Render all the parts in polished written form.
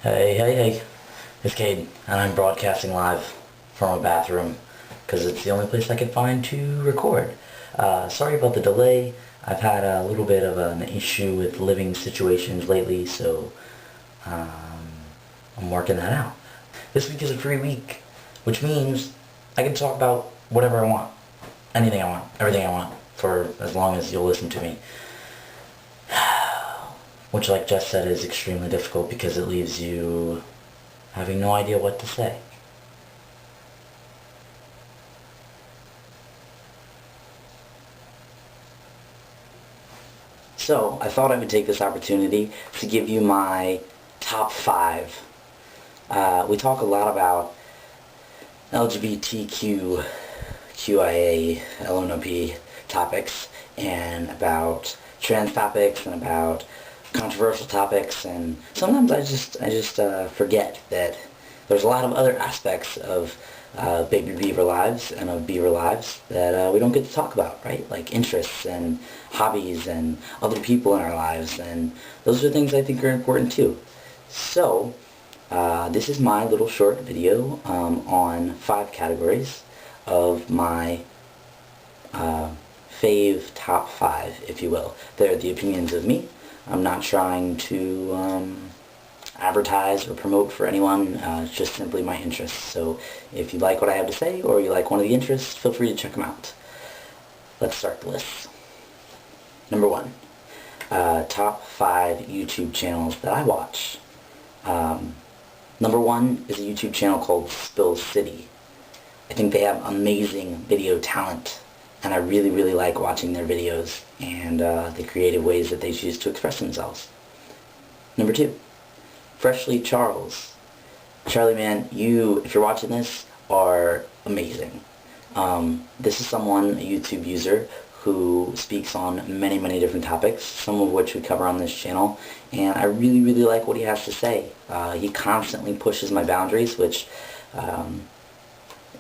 Hey, it's Cade, and I'm broadcasting live from a bathroom because it's the only place I could find to record. Sorry about the delay. I've had a little bit of an issue with living situations lately, so I'm working that out. This week is a free week, which means I can talk about whatever I want, anything I want, everything I want, for as long as you'll listen to me. Which, like Jess said, is extremely difficult because it leaves you having no idea what to say. So, I thought I would take this opportunity to give you my top 5. We talk a lot about LGBTQ, QIA, LNOP topics, and about trans topics, and about controversial topics, and sometimes I just forget that there's a lot of other aspects of baby beaver lives and of beaver lives that we don't get to talk about, right? Like interests and hobbies and other people in our lives, and those are things I think are important too. So this is my little short video on 5 categories of my fave top 5, if you will. They're the opinions of me. I'm not trying to advertise or promote for anyone. It's just simply my interests. So if you like what I have to say, or you like one of the interests, feel free to check them out. Let's start the list. Number 1, top 5 YouTube channels that I watch. Number 1 is a YouTube channel called Spill City. I think they have amazing video talent, and I really like watching their videos and the creative ways that they choose to express themselves. Number 2, Freshly Charles. Charlie, man, you, if you're watching this, are amazing. This is someone, a YouTube user, who speaks on many different topics, some of which we cover on this channel, and I really like what he has to say. He constantly pushes my boundaries, which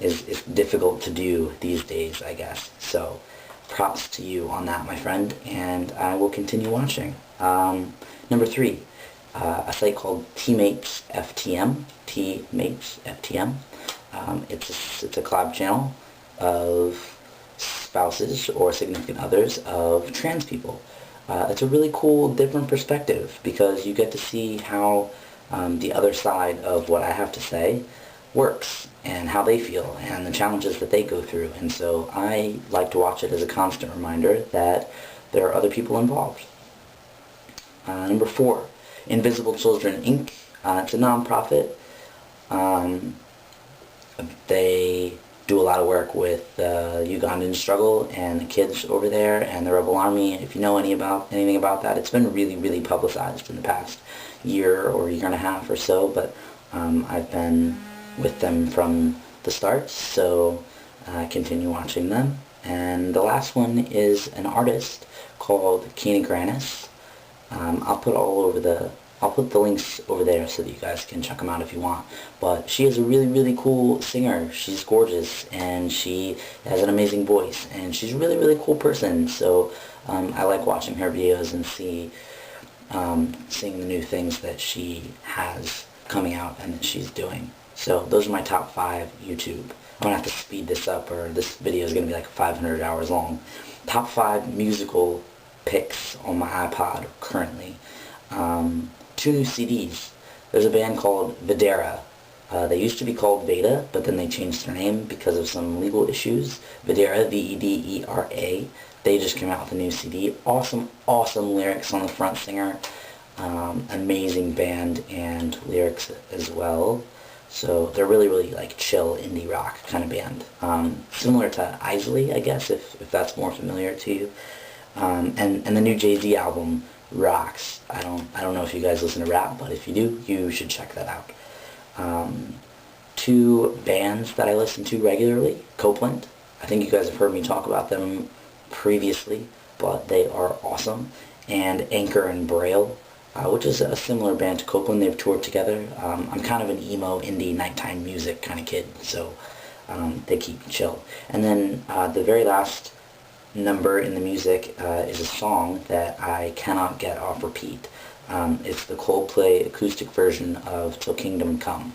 is difficult to do these days, I guess. So props to you on that, my friend, and I will continue watching. Number 3, a site called Teammates FTM. Teammates FTM. It's a collab channel of spouses or significant others of trans people. It's a really cool, different perspective because you get to see how the other side of what I have to say works and how they feel and the challenges that they go through, and so I like to watch it as a constant reminder that there are other people involved. Number 4, Invisible Children Inc. It's a non-profit. They do a lot of work with the Ugandan struggle and the kids over there and the Rebel Army. If you know anything about that, it's been really publicized in the past year or year and a half or so, but I've been with them from the start, so I continue watching them. And the last one is an artist called Kina Granis. I'll put the links over there so that you guys can check them out if you want. But she is a really cool singer. She's gorgeous, and she has an amazing voice, and she's a really cool person. So I like watching her videos and seeing the new things that she has coming out and that she's doing. So those are my top 5 YouTube. I'm going to have to speed this up, or this video is going to be like 500 hours long. Top 5 musical picks on my iPod currently. 2 new CDs. There's a band called Videra. They used to be called Veda, but then they changed their name because of some legal issues. Videra, V-E-D-E-R-A. They just came out with a new CD. Awesome lyrics on the front singer. Amazing band and lyrics as well. So they're really like chill indie rock kind of band. Similar to Isley, I guess, if that's more familiar to you. And the new Jay-Z album rocks. I don't know if you guys listen to rap, but if you do, you should check that out. 2 bands that I listen to regularly. Copeland. I think you guys have heard me talk about them previously, but they are awesome. And Anchor and Braille, which is a similar band to Copeland. They've toured together. I'm kind of an emo, indie, nighttime music kind of kid, so they keep me chill. And then the very last number in the music is a song that I cannot get off repeat. It's the Coldplay acoustic version of Till Kingdom Come.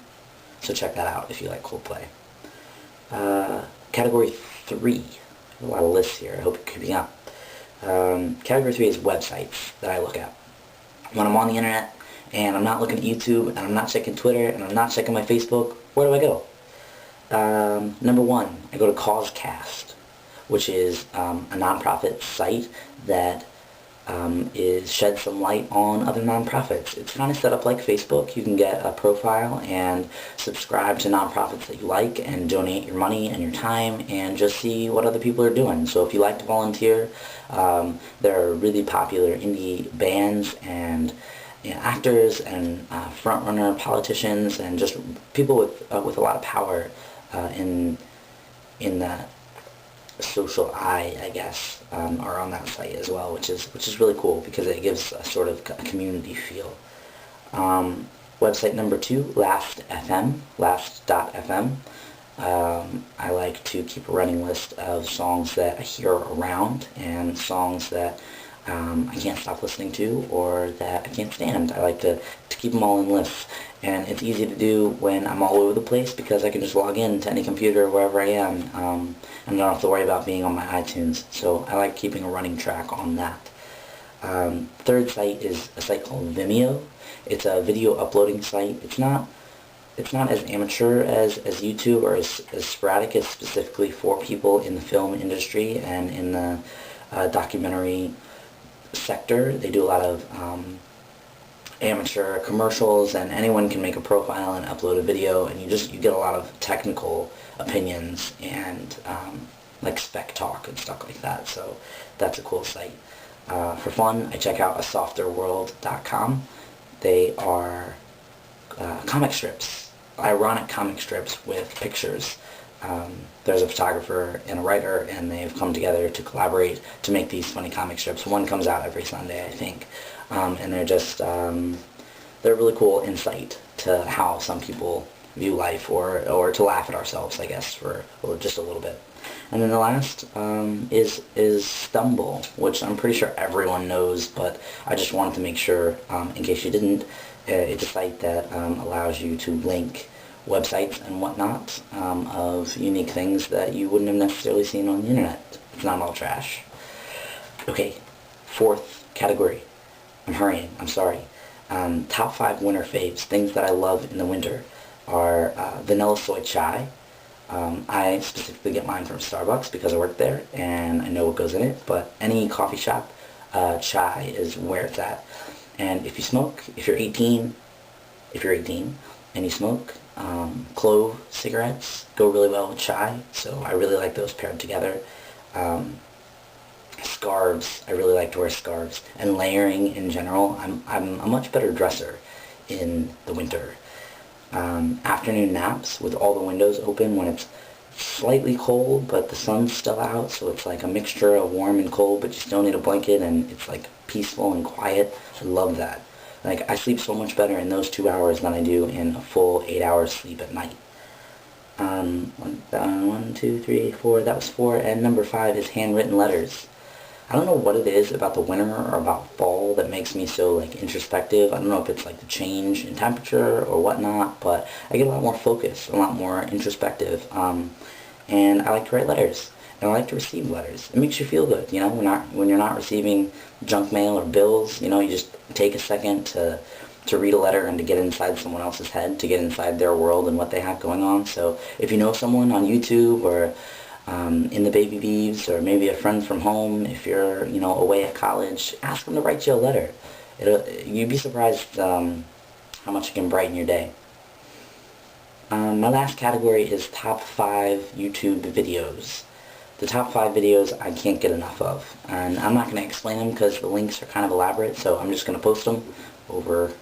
So check that out if you like Coldplay. Category 3. A lot of lists here. I hope you're keeping up. Category 3 is websites that I look at. When I'm on the internet and I'm not looking at YouTube and I'm not checking Twitter and I'm not checking my Facebook, where do I go? Number 1, I go to CauseCast, which is a nonprofit site that sheds some light on other nonprofits. It's kind of set up like Facebook. You can get a profile and subscribe to nonprofits that you like and donate your money and your time and just see what other people are doing. So if you like to volunteer, there are really popular indie bands and actors and front-runner politicians and just people with a lot of power in the social eye, I guess, are on that site as well, which is really cool because it gives a sort of a community feel. Website number 2, Last.fm. I like to keep a running list of songs that I hear around and songs that I can't stop listening to or that I can't stand. I like to keep them all in lists. And it's easy to do when I'm all over the place because I can just log in to any computer wherever I am and don't have to worry about being on my iTunes. So I like keeping a running track on that. Third site is a site called Vimeo. It's a video uploading site. It's not as amateur as YouTube or as sporadic. It's specifically for people in the film industry and in the documentary sector. They do a lot of amateur commercials, and anyone can make a profile and upload a video, and you get a lot of technical opinions and like spec talk and stuff like that. So that's a cool site. For fun, I check out asofterworld.com. They are comic strips, ironic comic strips with pictures. There's a photographer and a writer, and they've come together to collaborate to make these funny comic strips. One comes out every Sunday, I think, and they're just they're really cool insight to how some people view life, or to laugh at ourselves, I guess, for just a little bit. And then the last is Stumble, which I'm pretty sure everyone knows, but I just wanted to make sure, in case you didn't. It's a site that allows you to link websites and whatnot of unique things that you wouldn't have necessarily seen on the internet. It's not all trash. Okay, 4th category. I'm hurrying, I'm sorry. Top 5 winter faves, things that I love in the winter, are vanilla soy chai. I specifically get mine from Starbucks because I work there and I know what goes in it, but any coffee shop, chai is where it's at. And if you smoke, if you're 18 and you smoke, clove cigarettes go really well with chai, so I really like those paired together. Scarves, I really like to wear scarves, and layering in general. I'm a much better dresser in the winter. Afternoon naps with all the windows open when it's slightly cold but the sun's still out, so it's like a mixture of warm and cold, but you still need a blanket and it's like peaceful and quiet. I love that. Like, I sleep so much better in those 2 hours than I do in a full 8 hours sleep at night. 1, 2, 3, 4, that was 4, and number 5 is handwritten letters. I don't know what it is about the winter or about fall that makes me so, like, introspective. I don't know if it's, like, the change in temperature or whatnot, but I get a lot more focused, a lot more introspective, and I like to write letters, and I like to receive letters. It makes you feel good, you know, when you're not receiving junk mail or bills, you know, you just take a second to read a letter and to get inside someone else's head, to get inside their world and what they have going on. So if you know someone on YouTube or in the baby beeves, or maybe a friend from home, if you're, you know, away at college, ask them to write you a letter. You'd be surprised how much it can brighten your day. My last category is top 5 YouTube videos. The top 5 videos I can't get enough of, and I'm not going to explain them because the links are kind of elaborate, so I'm just going to post them over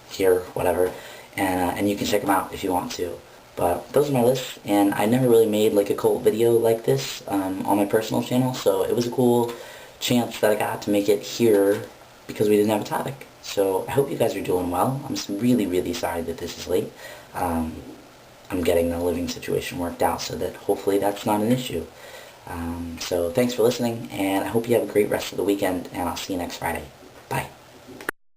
here, whatever, and you can check them out if you want to. But those are my lists, and I never really made like a cult video like this on my personal channel, so it was a cool chance that I got to make it here because we didn't have a topic. So I hope you guys are doing well. I'm really, really sorry that this is late. I'm getting the living situation worked out so that hopefully that's not an issue. So thanks for listening, and I hope you have a great rest of the weekend, and I'll see you next Friday. Bye.